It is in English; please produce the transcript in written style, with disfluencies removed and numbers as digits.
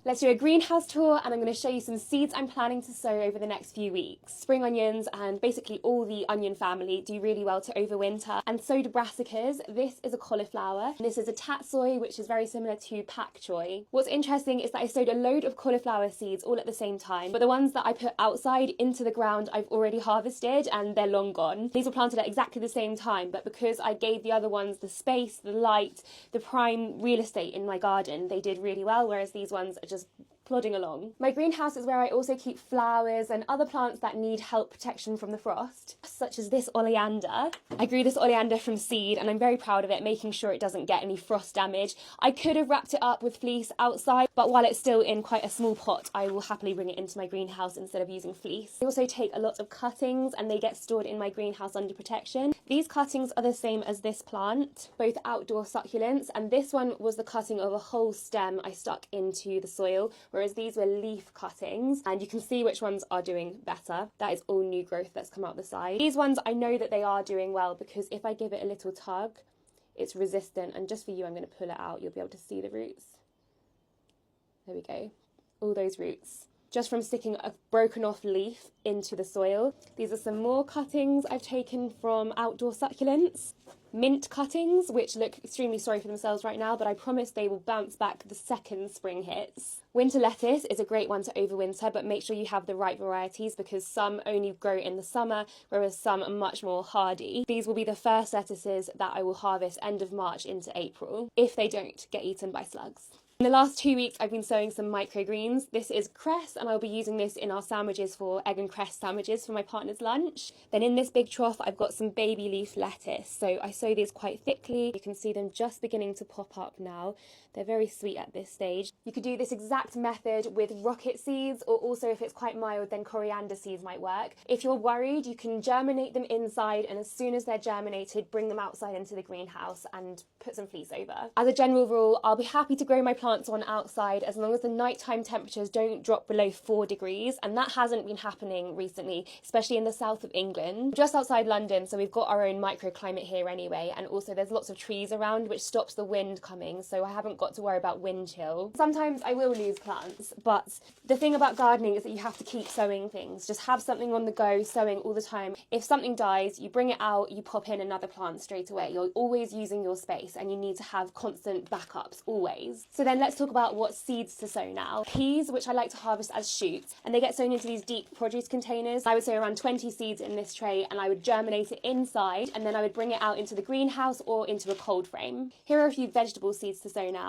Let's do a greenhouse tour, and I'm going to show you some seeds I'm planning to sow over the next few weeks. Spring onions and basically all the onion family do really well to overwinter, and so do brassicas. This is a cauliflower. This is a tatsoi, which is very similar to pak choi. What's interesting is that I sowed a load of cauliflower seeds all at the same time, but the ones that I put outside into the ground I've already harvested and they're long gone. These were planted at exactly the same time, but because I gave the other ones the space, the light, the prime real estate in my garden, they did really well, whereas these ones are just plodding along. My greenhouse is where I also keep flowers and other plants that need help protection from the frost, such as this oleander. I grew this oleander from seed and I'm very proud of it, making sure it doesn't get any frost damage. I could have wrapped it up with fleece outside, but while it's still in quite a small pot, I will happily bring it into my greenhouse instead of using fleece. I also take a lot of cuttings and they get stored in my greenhouse under protection. These cuttings are the same as this plant, both outdoor succulents, and this one was the cutting of a whole stem I stuck into the soil, whereas these were leaf cuttings, and you can see which ones are doing better. That is all new growth that's come out the side. These ones I know that they are doing well because if I give it a little tug, it's resistant, and just for you I'm going to pull it out. You'll be able to see the roots. There we go. All those roots, just from sticking a broken off leaf into the soil. These are some more cuttings I've taken from outdoor succulents. Mint cuttings, which look extremely sorry for themselves right now, but I promise they will bounce back the second spring hits. Winter lettuce is a great one to overwinter, but make sure you have the right varieties because some only grow in the summer, whereas some are much more hardy. These will be the first lettuces that I will harvest end of March into April, if they don't get eaten by slugs. In the last 2 weeks, I've been sowing some microgreens. This is cress, and I'll be using this in our sandwiches for egg and cress sandwiches for my partner's lunch. Then in this big trough, I've got some baby leaf lettuce. So I sow these quite thickly. You can see them just beginning to pop up now. They're very sweet at this stage. You could do this exact method with rocket seeds, or also if it's quite mild, then coriander seeds might work. If you're worried, you can germinate them inside, and as soon as they're germinated, bring them outside into the greenhouse and put some fleece over. As a general rule, I'll be happy to grow my plants on outside as long as the nighttime temperatures don't drop below 4 degrees, and that hasn't been happening recently, especially in the south of England. Just outside London, so we've got our own microclimate here anyway, and also there's lots of trees around which stops the wind coming, so I haven't got to worry about wind chill. Sometimes I will lose plants, but the thing about gardening is that you have to keep sowing things. Just have something on the go, sowing all the time. If something dies, you bring it out, you pop in another plant straight away. You're always using your space and you need to have constant backups, always. So then let's talk about what seeds to sow now. Peas, which I like to harvest as shoots, and they get sown into these deep produce containers. I would sow around 20 seeds in this tray and I would germinate it inside, and then I would bring it out into the greenhouse or into a cold frame. Here are a few vegetable seeds to sow now.